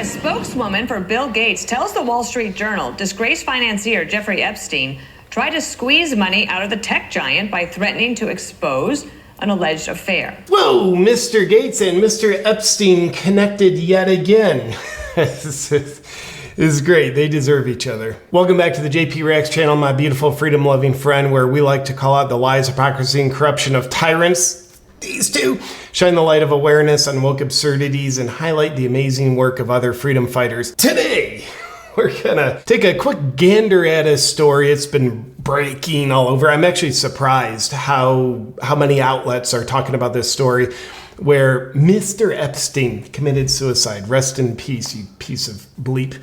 a spokeswoman for Bill Gates tells the Wall Street Journal disgraced financier Jeffrey Epstein tried to squeeze money out of the tech giant by threatening to expose an alleged affair. Whoa, Mr. Gates and Mr. Epstein connected yet again. This is great. They deserve each other. Welcome back to the JP Reacts channel, my beautiful freedom-loving friend, where we like to call out the lies, hypocrisy, and corruption of tyrants. These two shine the light of awareness on woke absurdities and highlight the amazing work of other freedom fighters. Today, we're gonna take a quick gander at a story. It's been breaking all over. I'm actually surprised how many outlets are talking about this story, where Mr. Epstein committed suicide. Rest in peace, you piece of bleep.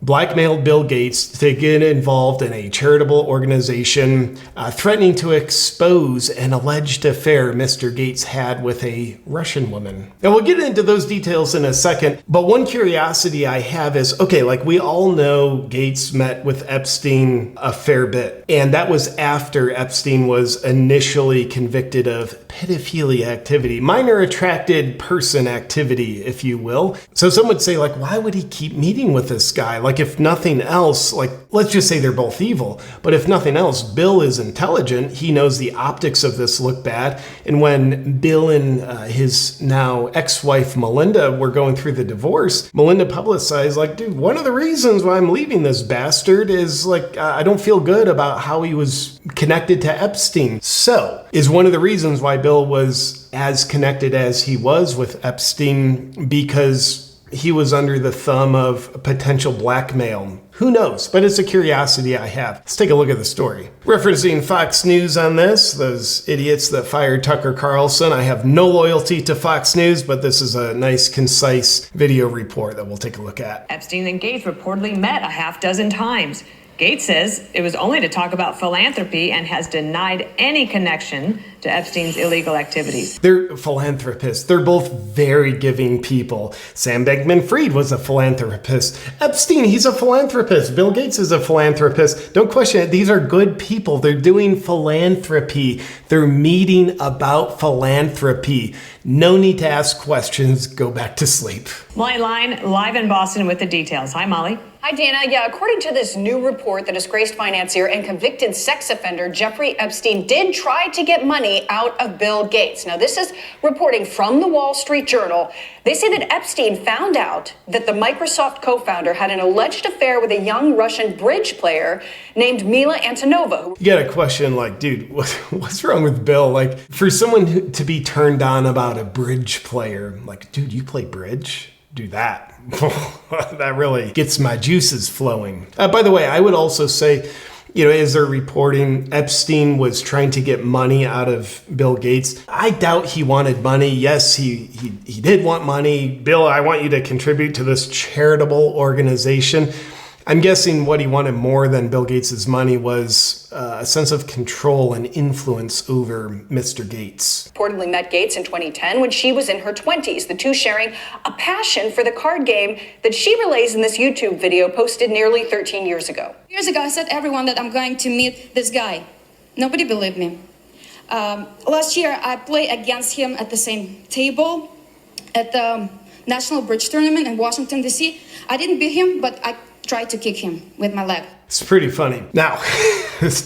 Blackmailed Bill Gates to get involved in a charitable organization, threatening to expose an alleged affair Mr. Gates had with a Russian woman. And we'll get into those details in a second, but one curiosity I have is, okay, like we all know Gates met with Epstein a fair bit, and that was after Epstein was initially convicted of pedophilia activity, minor attracted person activity, if you will. So some would say, like, why would he keep meeting with this guy? Like, if nothing else, like, let's just say they're both evil, but if nothing else, Bill is intelligent. He knows the optics of this look bad. And when Bill and his now ex-wife Melinda were going through the divorce, Melinda publicized, like, dude, one of the reasons why I'm leaving this bastard is, like, I don't feel good about how he was connected to Epstein. So, is one of the reasons why Bill was as connected as he was with Epstein because he was under the thumb of potential blackmail? Who knows? But it's a curiosity I have. Let's take a look at the story. Referencing Fox News on this, those idiots that fired Tucker Carlson. I have no loyalty to Fox News, but this is a nice, concise video report that we'll take a look at. Epstein and Gates reportedly met a half dozen times. Gates says it was only to talk about philanthropy and has denied any connection to Epstein's illegal activities. They're philanthropists. They're both very giving people. Sam Bankman-Fried was a philanthropist. Epstein, he's a philanthropist. Bill Gates is a philanthropist. Don't question it. These are good people. They're doing philanthropy. They're meeting about philanthropy. No need to ask questions. Go back to sleep. Molly Line, live in Boston with the details. Hi, Molly. Hi, Dana. Yeah, according to this new report, the disgraced financier and convicted sex offender Jeffrey Epstein did try to get money out of Bill Gates. Now, this is reporting from the Wall Street Journal. They say that Epstein found out that the Microsoft co-founder had an alleged affair with a young Russian bridge player named Mila Antonova. You got a question like, dude, what's wrong with Bill? Like, for someone to be turned on about a bridge player, like, dude, you play bridge? Do that. That really gets my juices flowing. By the way, I would also say, you know, as they're reporting, Epstein was trying to get money out of Bill Gates. I doubt he wanted money. Yes, he did want money. Bill, I want you to contribute to this charitable organization. I'm guessing what he wanted more than Bill Gates' money was a sense of control and influence over Mr. Gates. Reportedly met Gates in 2010 when she was in her 20s, the two sharing a passion for the card game that she relays in this YouTube video posted nearly 13 years ago. Years ago, I said to everyone that I'm going to meet this guy. Nobody believed me. Last year, I played against him at the same table at the National Bridge Tournament in Washington, D.C. I didn't beat him, but I tried to kick him with my leg. It's pretty funny. Now,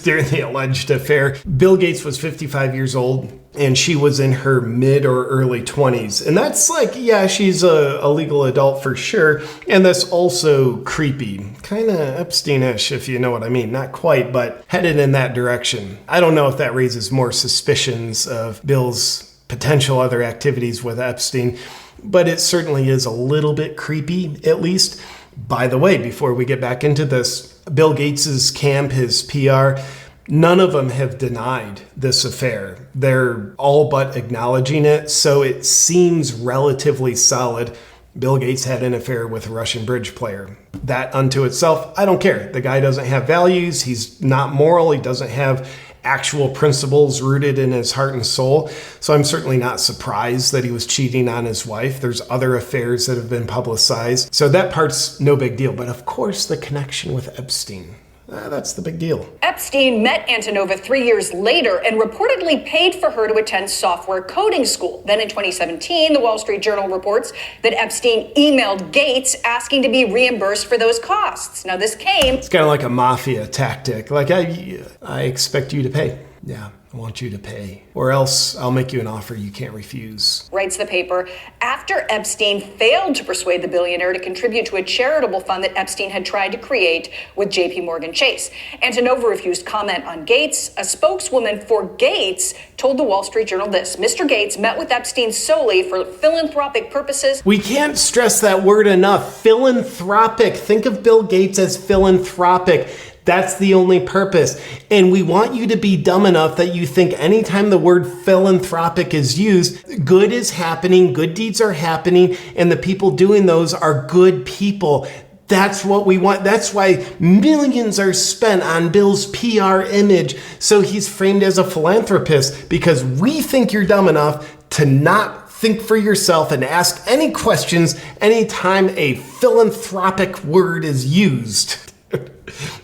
during the alleged affair, Bill Gates was 55 years old and she was in her mid or early 20s. And that's like, yeah, she's a legal adult for sure. And that's also creepy. Kind of Epstein-ish, if you know what I mean. Not quite, but headed in that direction. I don't know if that raises more suspicions of Bill's potential other activities with Epstein, but it certainly is a little bit creepy, at least. By the way, before we get back into this, Bill Gates's camp, his PR, none of them have denied this affair. They're all but acknowledging it, so it seems relatively solid. Bill Gates had an affair with a Russian bridge player. That unto itself, I don't care. The guy doesn't have values. He's not moral. He doesn't have actual principles rooted in his heart and soul. So I'm certainly not surprised that he was cheating on his wife. There's other affairs that have been publicized. So that part's no big deal. But of course, the connection with Epstein. That's the big deal. Epstein met Antonova 3 years later and reportedly paid for her to attend software coding school. Then in 2017, the Wall Street Journal reports that Epstein emailed Gates asking to be reimbursed for those costs. Now this came... It's kind of like a mafia tactic. Like, I expect you to pay. Yeah, I want you to pay. Or else I'll make you an offer you can't refuse. Writes the paper, after Epstein failed to persuade the billionaire to contribute to a charitable fund that Epstein had tried to create with JP Morgan Chase. Antonova refused comment on Gates. A spokeswoman for Gates told the Wall Street Journal this: Mr. Gates met with Epstein solely for philanthropic purposes. We can't stress that word enough. Philanthropic. Think of Bill Gates as philanthropic. That's the only purpose. And we want you to be dumb enough that you think anytime the word philanthropic is used, good is happening, good deeds are happening, and the people doing those are good people. That's what we want. That's why millions are spent on Bill's PR image. So he's framed as a philanthropist, because we think you're dumb enough to not think for yourself and ask any questions anytime a philanthropic word is used.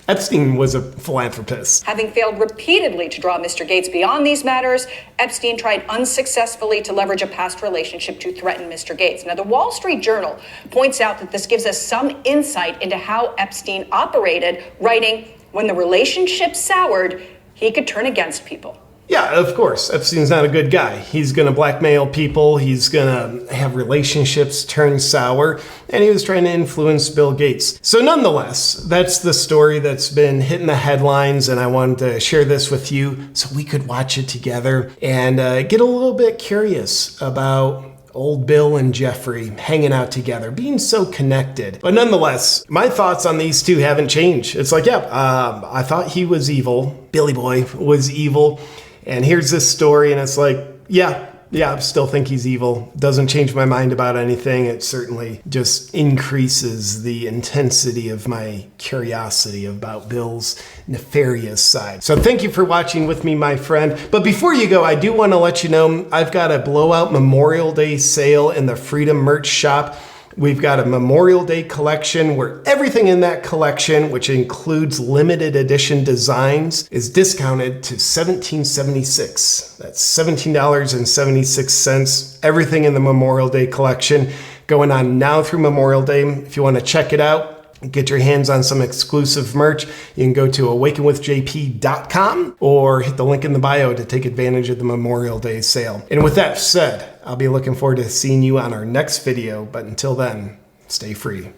Epstein was a philanthropist. Having failed repeatedly to draw Mr. Gates beyond these matters, Epstein tried unsuccessfully to leverage a past relationship to threaten Mr. Gates. Now, the Wall Street Journal points out that this gives us some insight into how Epstein operated, writing, when the relationship soured, he could turn against people. Yeah, of course. Epstein's not a good guy. He's going to blackmail people. He's going to have relationships turn sour. And he was trying to influence Bill Gates. So nonetheless, that's the story that's been hitting the headlines. And I wanted to share this with you so we could watch it together and get a little bit curious about old Bill and Jeffrey hanging out together, being so connected. But nonetheless, my thoughts on these two haven't changed. It's like, I thought he was evil. Billy Boy was evil. And here's this story, and it's like, yeah, I still think he's evil. Doesn't change my mind about anything. It certainly just increases the intensity of my curiosity about Bill's nefarious side. So thank you for watching with me, my friend. But before you go, I do want to let you know I've got a blowout Memorial Day sale in the Freedom merch shop. We've got a Memorial Day collection where everything in that collection, which includes limited edition designs, is discounted to $17.76. That's $17.76. Everything in the Memorial Day collection going on now through Memorial Day. If you want to check it out, get your hands on some exclusive merch, you can go to awakenwithjp.com or hit the link in the bio to take advantage of the Memorial Day sale. And with that said, I'll be looking forward to seeing you on our next video. But until then, stay free.